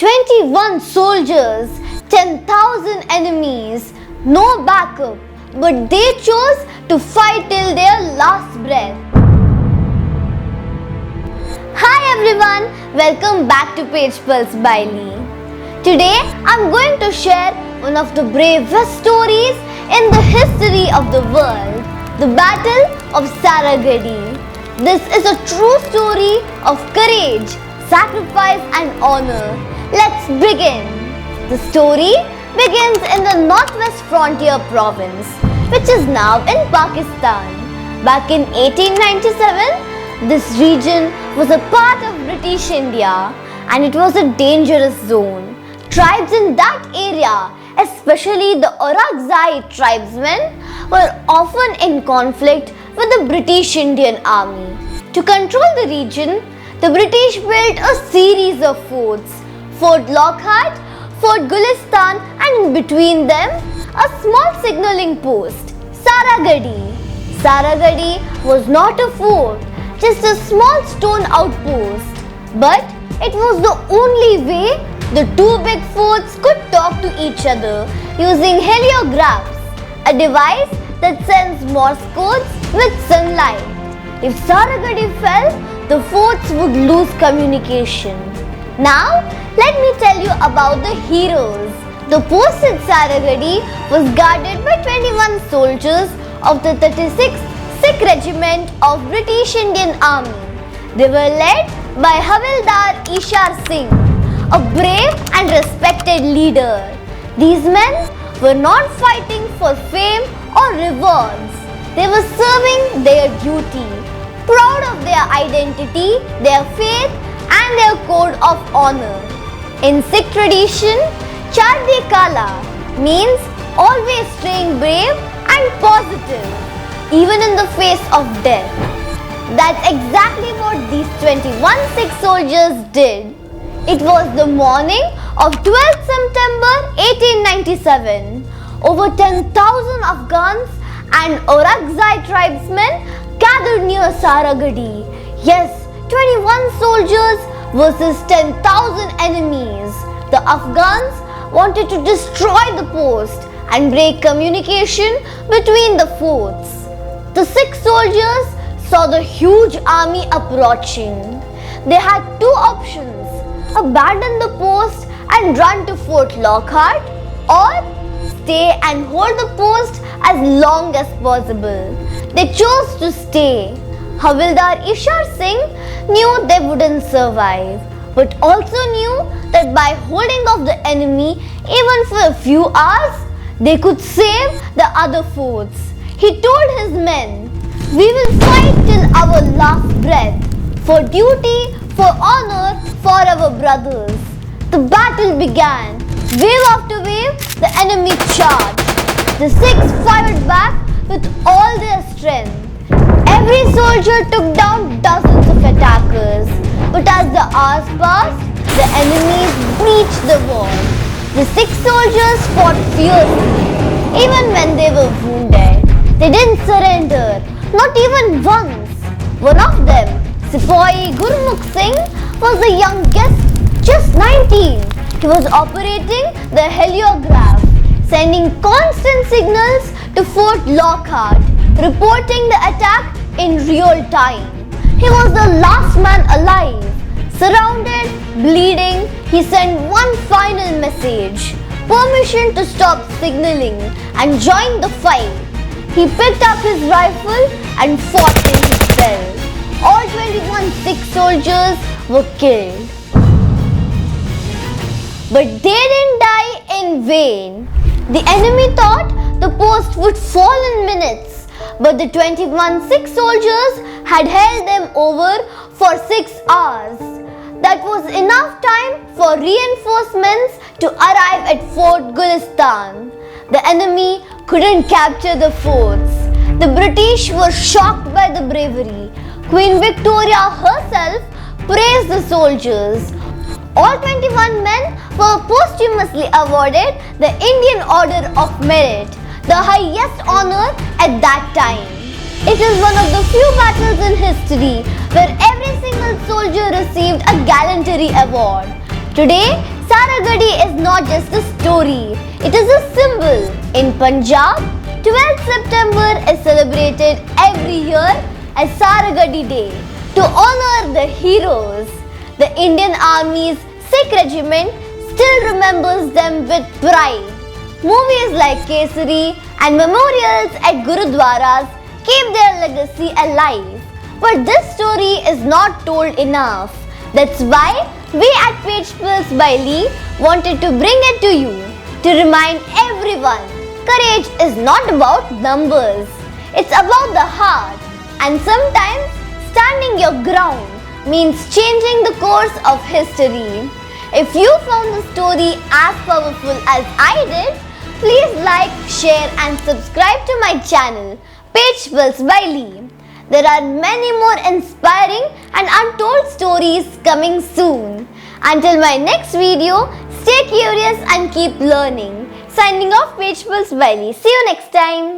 21 soldiers, 10,000 enemies, no backup, but they chose to fight till their last breath. Hi everyone, welcome back to Page Pulse by Lee. Today I'm going to share one of the bravest stories in the history of the world, the Battle of Saragadi. This is a true story of courage, sacrifice and honor. Let's begin. The story begins in the Northwest Frontier Province, which is now in Pakistan. Back in 1897, this region was a part of British India and it was a dangerous zone. Tribes in that area, especially the Orakzai tribesmen, were often in conflict with the British Indian Army. To control the region, the British built a series of forts, Fort Lockhart, Fort Gulistan, and in between them, a small signalling post, Saragadi. Saragadi was not a fort, just a small stone outpost, but it was the only way the two big forts could talk to each other using heliographs, a device that sends Morse codes with sunlight. If Saragadi fell, the forts would lose communication. Now, let me tell you about the heroes. The post at Saragadi was guarded by 21 soldiers of the 36th Sikh Regiment of British Indian Army. They were led by Havildar Ishar Singh, a brave and respected leader. These men were not fighting for fame or rewards. They were serving their duty, proud of their identity, their faith and their code of honor. In Sikh tradition, Chardi Kala means always staying brave and positive, even in the face of death. That's exactly what these 21 Sikh soldiers did. It was the morning of 12th September 1897. Over 10,000 Afghans and Orakzai tribesmen gathered near Saragadi. Yes, 21 soldiers versus 10,000 enemies. The Afghans wanted to destroy the post and break communication between the forts. The Sikh soldiers saw the huge army approaching. They had two options: abandon the post and run to Fort Lockhart, or stay and hold the post as long as possible. They chose to stay. Havildar Ishar Singh knew they wouldn't survive, but also knew that by holding off the enemy even for a few hours, they could save the other forts. He told his men, "We will fight till our last breath, for duty, for honor, for our brothers." The battle began. Wave after wave, the enemy charged. The Sikhs fired back with all their strength. Every soldier took down dozens of attackers. But as the hours passed, the enemies breached the wall. The Sikh soldiers fought fiercely, even when they were wounded. They didn't surrender, not even once. One of them, Sepoy Gurmukh Singh, was the youngest, just 19. He was operating the heliograph, sending constant signals to Fort Lockhart, reporting the attack in real time. He was the last man alive. Surrounded, bleeding, he sent one final message: permission to stop signaling and join the fight. He picked up his rifle and fought till he fell. All 21 Sikh soldiers were killed. But they didn't die in vain. The enemy thought the post would fall in minutes, but the 21 Sikh soldiers had held them over for 6 hours. That was enough time for reinforcements to arrive at Fort Gulistan. The enemy couldn't capture the forts. The British were shocked by the bravery. Queen Victoria herself praised the soldiers. All 21 men were posthumously awarded the Indian Order of Merit, the highest honor at that time. It is one of the few battles in history where every single soldier received a gallantry award. Today, Saragadi is not just a story, it is a symbol. In Punjab, 12th September is celebrated every year as Saragadi Day to honor the heroes. The Indian Army's Sikh regiment still remembers them with pride. Movies like Kesari and memorials at Gurudwaras keep their legacy alive. But this story is not told enough. That's why we at Page Pulse by Lee wanted to bring it to you to remind everyone courage is not about numbers. It's about the heart. And sometimes standing your ground means changing the course of history. If you found the story as powerful as I did, please like, share and subscribe to my channel, Page Pulse by Lee. There are many more inspiring and untold stories coming soon. Until my next video, stay curious and keep learning. Signing off, Page Pulse by Lee. See you next time.